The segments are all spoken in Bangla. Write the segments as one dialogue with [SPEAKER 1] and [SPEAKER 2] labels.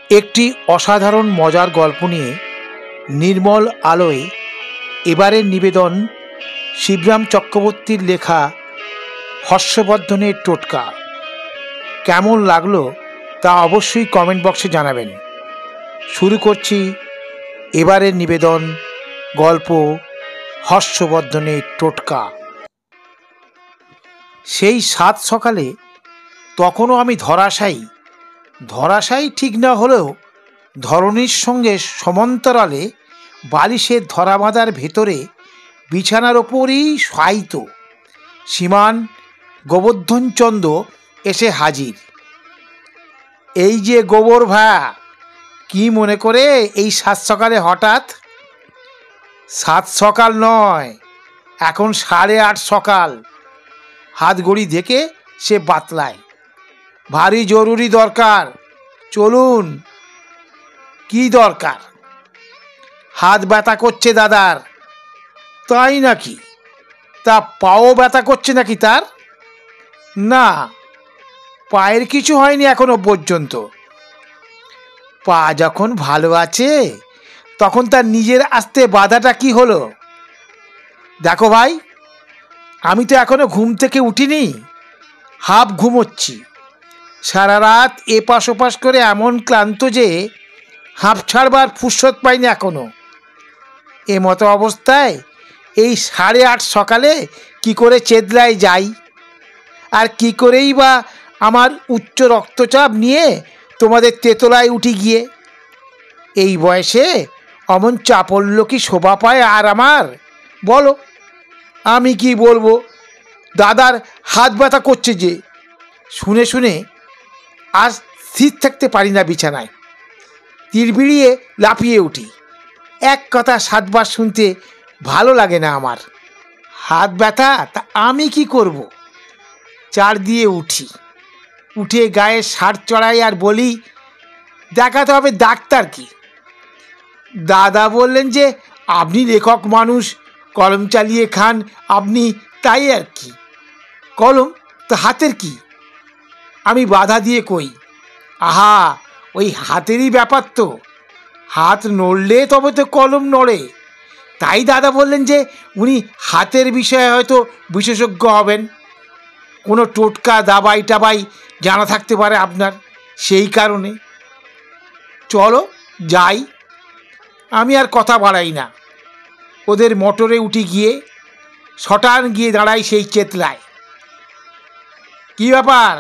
[SPEAKER 1] একটি অসাধারণ মজার গল্প নিয়ে নির্মল আলোয় এবারের নিবেদন শিবরাম চক্রবর্তীর লেখা হর্ষবর্ধনের টোটকা। কেমন লাগলো তা অবশ্যই কমেন্ট বক্সে জানাবেন। শুরু করছি এবারের নিবেদন গল্প হর্ষবর্ধনের টোটকা। সেই সাত সকালে তখনও আমি ধরাশায়ী ঠিক না হলেও ধরণীর সঙ্গে সমান্তরালে বালিশের ধরা বাঁধার ভেতরে বিছানার ওপরই শায়িত শ্রীমান গোবর্ধনচন্দ্র এসে হাজির। এই যে গোবর ভায়া, কি মনে করে এই সাত সকালে হঠাৎ? সাত সকাল নয়, এখন 8:30 সকাল। হাত ঘড়ি দেখে সে বাতলায়, ভারী জরুরি দরকার, চলুন। কি দরকার? হাত ব্যথা করছে দাদার। তাই নাকি? তা পাও ব্যথা করছে নাকি তার? না, পায়ের কিছু হয়নি এখনো পর্যন্ত। পা যখন ভালো আছে তখন তার নিজের আসতে বাধাটা কি হলো? দেখো ভাই, আমি তো এখনো ঘুম থেকে উঠিনি, হাফ ঘুমোচ্ছি। সারা রাত এপাশ ওপাশ করে এমন ক্লান্ত যে হাঁপ ছাড়বার ফুরসত পাইনি এখনো। এ মতো অবস্থায় এই 8:30 সকালে কি করে চেতলায় যাই, আর কি করেই বা আমার উচ্চ রক্তচাপ নিয়ে তোমাদের তেতলায় উঠি গিয়ে? এই বয়সে অমন চাপল্য কি শোভা পায় আর আমার? বলো। আমি কি বলবো? দাদার হাত ব্যথা করছে যে। শুনে শুনে আজ স্থির থাকতে পারি না বিছানায়, তিরবিড়িয়ে লাফিয়ে উঠি। এক কথা 7 বার শুনতে ভালো লাগে না আমার। হাত ব্যথা, তা আমি কি করব? চার দিয়ে উঠি, উঠে গায়ে শার্ট চড়াই আর বলি, দেখাতে হবে ডাক্তার কি। দাদা বললেন যে আপনি লেখক মানুষ, কলম চালিয়ে খান আপনি, তাই আর কি। কলম তো হাতের কি? আমি বাধা দিয়ে কই, আহা, ওই হাতেরই ব্যাপার তো, হাত নড়লে তবে তো কলম নড়ে। তাই দাদা বললেন যে উনি হাতের বিষয়ে হয়তো বিশেষজ্ঞ হবেন, কোনো টোটকা দাবাই টাবাই জানা থাকতে পারে আপনার, সেই কারণে। চলো যাই। আমি আর কথা বাড়াই না, ওদের মোটরে উঠে গিয়ে শটান গিয়ে দাঁড়াই সেই চেতলায়। কি ব্যাপার?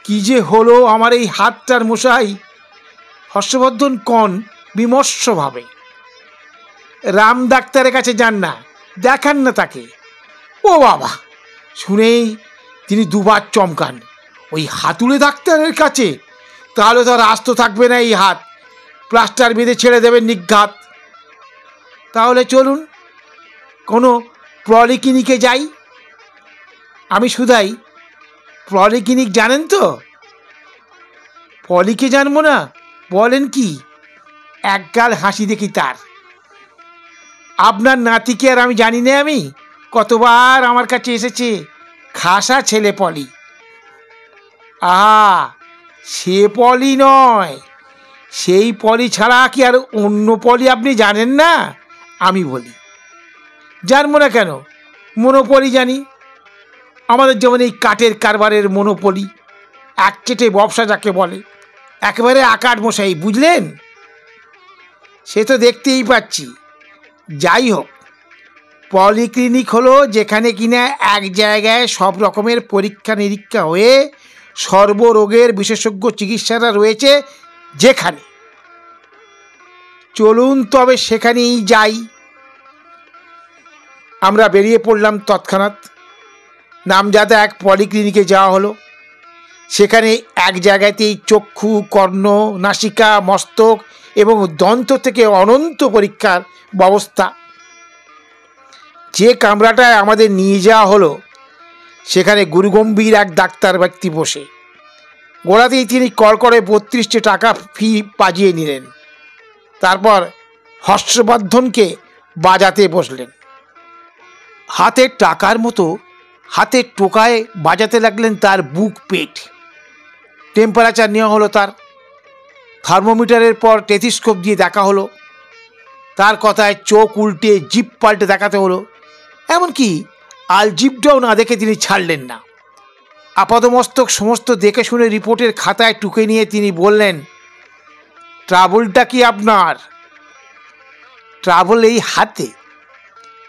[SPEAKER 1] কি যে হলো আমার এই হাতটার মশাই? হর্ষবর্ধন কন বিমর্ষভাবে। রাম ডাক্তারের কাছে যান না, দেখান না তাকে। ও বাবা! শুনেই তিনি দুবার চমকান। ওই হাতুড়ে ডাক্তারের কাছে? তাহলে তো আর আস্ত থাকবে না এই হাত, প্লাস্টার বেঁধে ছেড়ে দেবেন নিঘাত। তাহলে চলুন কোনো পলিক্লিনিকে যাই। আমি শুধাই, পলিক্লিনিক জানেন তো? পলিকে জানবো না? বলেন কি? একগাল হাসি দেখি তার। আপনার নাতিকে আর আমি জানি না? আমি কতবার আমার কাছে এসেছে, খাসা ছেলে পলি। আহা, সে পলি নয়, সেই পলি ছাড়া কি আর অন্য পলি আপনি জানেন না? আমি বলি, জানবো না কেন? মনোপলি জানি। আমাদের যেমন এই কাঠের কারবারের মনোপলি, একচেটে ব্যবসা যাকে বলে, একেবারে আকার মশাই, বুঝলেন? সে তো দেখতেই পাচ্ছি। যাই হোক, পলিক্লিনিক হলো যেখানে কিনা এক জায়গায় সব রকমের পরীক্ষা নিরীক্ষা হয়ে সর্বরোগের বিশেষজ্ঞ চিকিৎসাটা রয়েছে যেখানে। চলুন তবে সেখানেই যাই। আমরা বেরিয়ে পড়লাম তৎক্ষণাৎ। নামজাদা এক পলিক্লিনিকে যাওয়া হলো। সেখানে এক জায়গাতেই চক্ষু, কর্ণ, নাসিকা, মস্তক এবং দন্ত থেকে অনন্ত পরীক্ষার ব্যবস্থা। যে কামরাটায় আমাদের নিয়ে যাওয়া হলো সেখানে গুরুগম্ভীর এক ডাক্তার ব্যক্তি বসে। গোড়াতেই তিনি কড়কড়ে 32 টাকা ফি বাজিয়ে নিলেন। তারপর হর্ষবর্ধনকে বাজাতে বসলেন। হাতের টাকার মতো হাতের টোকায় বাজাতে লাগলেন তার বুক পেট। টেম্পারেচার নেওয়া হলো তার। থার্মোমিটারের পর টেথিস্কোপ দিয়ে দেখা হলো। তার কথায় চোখ উল্টে জিভ পাল্টে দেখাতে হলো। এমনকি আলজিভটাও না দেখে তিনি ছাড়লেন না। আপাদমস্তক সমস্ত দেখে শুনে রিপোর্টের খাতায় টুকে নিয়ে তিনি বললেন, ট্রাবলটা কি আপনার? ট্রাবল এই হাতে।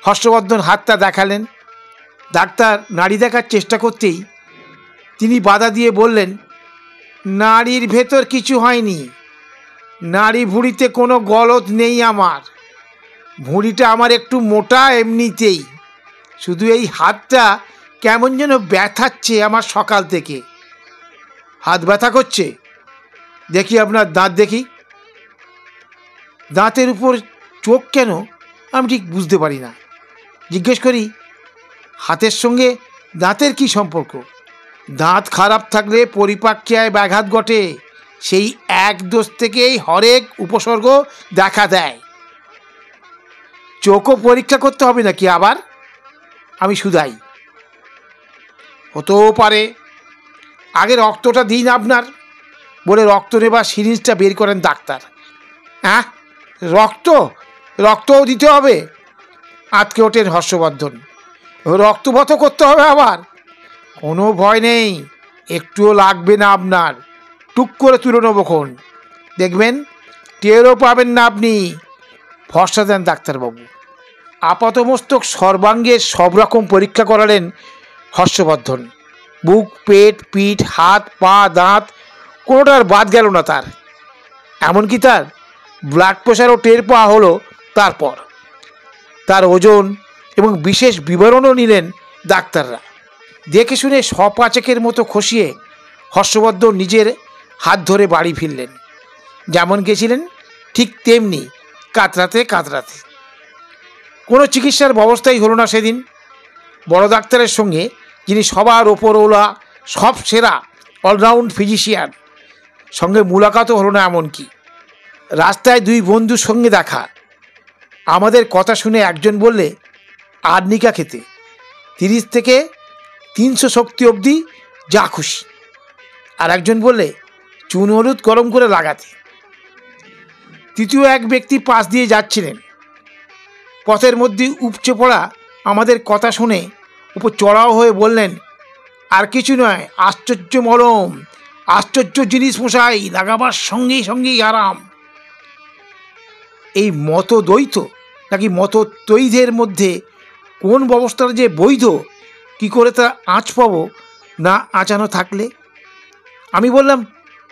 [SPEAKER 1] হর্ষবর্ধন হাতটা দেখালেন। ডাক্তার নাড়ি দেখার চেষ্টা করতেই তিনি বাধা দিয়ে বললেন, নাড়ির ভেতর কিছু হয়নি, নাড়ি ভুঁড়িতে কোনো গলদ নেই আমার। ভুঁড়িটা আমার একটু মোটা এমনিতেই, শুধু এই হাতটা কেমন যেন ব্যথাচ্ছে আমার সকাল থেকে। হাত ব্যথা করছে? দেখি আপনার দাঁত দেখি। দাঁতের উপর চোখ কেন আমি ঠিক বুঝতে পারি না। জিজ্ঞেস করি, হাতের সঙ্গে দাঁতের কি সম্পর্ক? দাঁত খারাপ থাকলে পরিপাক্রিয়ায় ব্যাঘাত ঘটে, সেই এক দোষ থেকেই হরেক উপসর্গ দেখা দেয়। চোখও পরীক্ষা করতে হবে নাকি আবার? আমি শুধাই। হতেও পারে। আগে রক্তটা দিন আপনার, বলে রক্ত নেবার সিরিঞ্জটা বের করেন ডাক্তার। হ্যাঁ, রক্তও দিতে হবে? আটকে ওঠেন হর্ষবর্ধন। রক্তপাতও করতে হবে আবার? কোনো ভয় নেই, একটুও লাগবে না আপনার। টুক করে তুলে নেবক্ষণ, দেখবেন টেরও পাবেন না আপনি। ভরসা দেন ডাক্তারবাবু। আপাতমস্তক সর্বাঙ্গের সব রকম পরীক্ষা করালেন হর্ষবর্ধন। বুক, পেট, পিঠ, হাত, পা, দাঁত কোনোটার বাদ গেল না তার। এমনকি তার ব্লাড প্রেশারও টের পাওয়া হলো। তারপর তার ওজন এবং বিশেষ বিবরণও নিলেন ডাক্তাররা। দেখে শুনে সপাচকের মতো খসিয়ে হর্ষবর্ধন নিজের হাত ধরে বাড়ি ফিরলেন। যেমন গেছিলেন ঠিক তেমনি কাতরাতে কাতরাতে। কোনো চিকিৎসার ব্যবস্থাই হলো না সেদিন। বড় ডাক্তারের সঙ্গে, যিনি সবার ওপরওয়ালা, সব সেরা অলরাউন্ড ফিজিশিয়ান, সঙ্গে মুলাকাতও হলো না। এমনকি রাস্তায় দুই বন্ধুর সঙ্গে দেখা। আমাদের কথা শুনে একজন বললে আর্নিকা খেতে, 30 থেকে 300 শক্তি অবধি যা খুশি। আর একজন বললে চুন হলুদ গরম করে লাগাতে। তৃতীয় এক ব্যক্তি পাশ দিয়ে যাচ্ছিলেন। পথের মধ্যে উপচে পড়া আমাদের কথা শুনে উপর চড়াও হয়ে বললেন, আর কিছু নয়, আশ্চর্য মলম, আশ্চর্য জিনিস মশাই, লাগাবার সঙ্গেই সঙ্গেই আরাম। এই মতদ্বৈত নাকি মতদ্বৈধের মধ্যে কোন ব্যবস্থাটা যে বৈধ, কি করে তা আঁচ পাবো না আঁচানো থাকলে? আমি বললাম,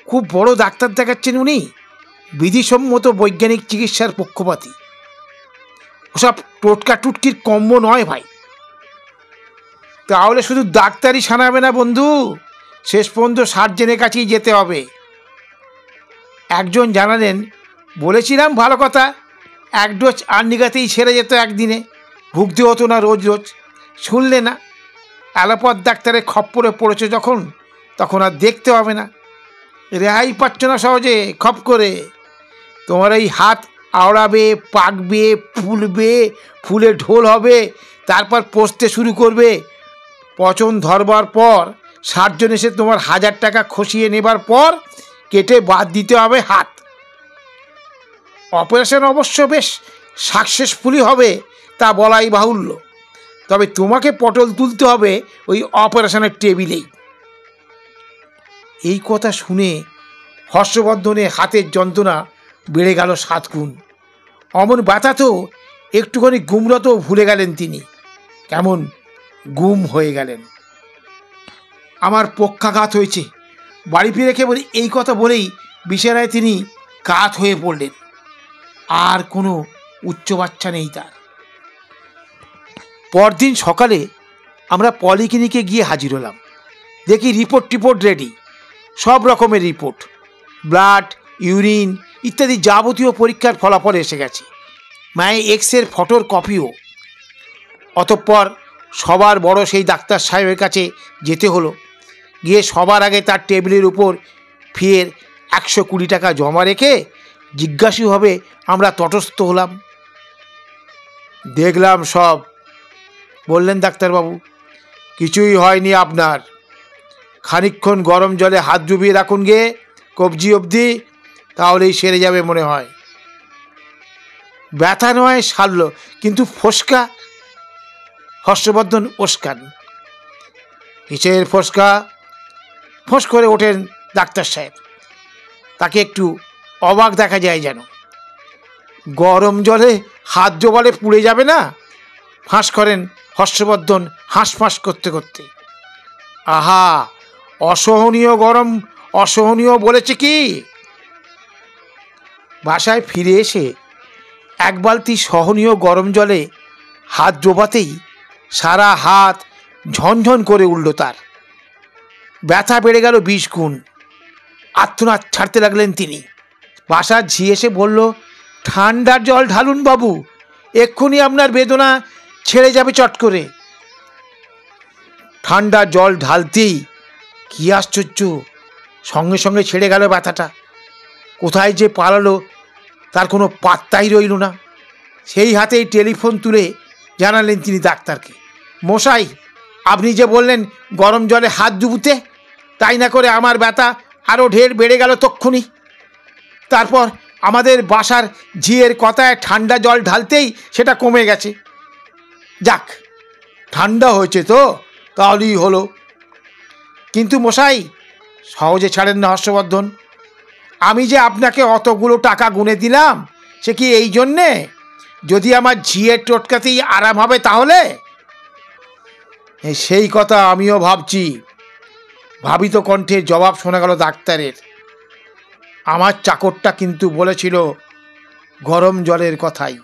[SPEAKER 1] খুব বড় ডাক্তার দেখাচ্ছেন উনি, বিধিসম্মত বৈজ্ঞানিক চিকিৎসার পক্ষপাতী। ওসব টোটকা টুটকির কম্ম নয় ভাই। তাহলে শুধু ডাক্তারই সানাবে না বন্ধু, শেষ পর্যন্ত সার্জেনের কাছেই যেতে হবে। একজন জানালেন, বলেছিলাম ভালো কথা, এক ডোজ আর্নিকাতেই সেরে যেত একদিনে, ভুগতে হতো না রোজ রোজ। শুনলে না, অ্যালোপ্যাথ ডাক্তারের খপ্পরে পড়েছে যখন, তখন আর দেখতে হবে না। রেহাই পাচ্ছ না সহজে খপ করে। তোমার এই হাত আওড়াবে, পাকবে, ফুলবে, ফুলে ঢোল হবে, তারপর পচতে শুরু করবে। পচন ধরবার পর সার্জন এসে তোমার 1000 টাকা খসিয়ে নেবার পর কেটে বাদ দিতে হবে হাত। অপারেশন অবশ্য বেশ সাকসেসফুলি হবে তা বলাই বাহুল্য, তবে তোমাকে পটল তুলতে হবে ওই অপারেশনের টেবিলেই। এই কথা শুনে হর্ষবর্ধনের হাতের যন্ত্রণা বেড়ে গেল 7 গুণ। অমন ব্যথাতেও একটুখানি গুমরাতেও ভুলে গেলেন তিনি, কেমন গুম হয়ে গেলেন। আমার পক্ষাঘাত হয়েছে, বাড়ি ফিরে কেবল এই কথা বলেই বিছানায় তিনি কাত হয়ে পড়লেন। আর কোনো উচ্চবাচ্চা নেই তার। পরদিন সকালে আমরা পলিক্লিনিকে গিয়ে হাজির হলাম। দেখি রিপোর্ট রেডি, সব রকমের রিপোর্ট, ব্লাড, ইউরিন ইত্যাদি যাবতীয় পরীক্ষার ফলাফল এসে গেছে। মায়ের এক্সের ফটোর কপিও। অতঃপর সবার বড় সেই ডাক্তার সাহেবের কাছে যেতে হলো। গিয়ে সবার আগে তার টেবিলের উপর ফের 120 টাকা জমা রেখে জিজ্ঞাসুভাবে আমরা তটস্থ হলাম। দেখলাম সব, বললেন ডাক্তারবাবু, কিছুই হয়নি আপনার। খানিকক্ষণ গরম জলে হাত ডুবিয়ে রাখুন গে কবজি অবধি, তাহলেই সেরে যাবে মনে হয়। ব্যথা নয় সারল, কিন্তু ফোসকা। হর্ষবর্ধন ওস্কান। কিসের ফোসকা? ফোঁস করে ওঠেন ডাক্তার সাহেব। তাকে একটু অবাক দেখা যায় যেন। গরম জলে হাত জোবালে পুড়ে যাবে না? ফাঁস করেন হর্ষবর্ধন হাঁসফাঁস করতে করতে। আহা, অসহনীয় গরম, অসহনীয় বলেছে কি? বাসায় ফিরে এসে এক বালতি সহনীয় গরম জলে হাত ডোবাতেই সারা হাত ঝনঝন করে উঠল তার। ব্যথা বেড়ে গেল 20 গুণ। আর্তনাদ ছাড়তে লাগলেন তিনি। বাসার ঝি এসে বলল, ঠান্ডার জল ঢালুন বাবু, এক্ষুনি আপনার বেদনা ছেড়ে যাবে চট করে। ঠান্ডা জল ঢালতেই কি আশ্চর্য, সঙ্গে সঙ্গে ছেড়ে গেল ব্যথাটা। কোথায় যে পালালো তার কোনো পাত্তাই রইল না। সেই হাতেই টেলিফোন তুলে জানালেন তিনি ডাক্তারকে, মশাই, আপনি যে বললেন গরম জলে হাত ডুবুতে, তাই না করে আমার ব্যথা আরও ঢের বেড়ে গেল তক্ষুনি। তারপর আমাদের বাসার ঝিয়ের কথায় ঠান্ডা জল ঢালতেই সেটা কমে গেছে। যাক, ঠান্ডা হয়েছে তো, তাহলেই হলো। কিন্তু মশাই, সহজে ছাড়েন না হর্ষবর্ধন, আমি যে আপনাকে অতগুলো টাকা গুনে দিলাম, সে কি এই জন্যে যদি আমার ঝিয়ের টোটকাতেই আরাম হবে তাহলে? সেই কথা আমিও ভাবছি। ভাবিত কণ্ঠে জবাব শোনা গেল ডাক্তারের। আমার চাকরটা কিন্তু বলেছিল গরম জলের কথাই।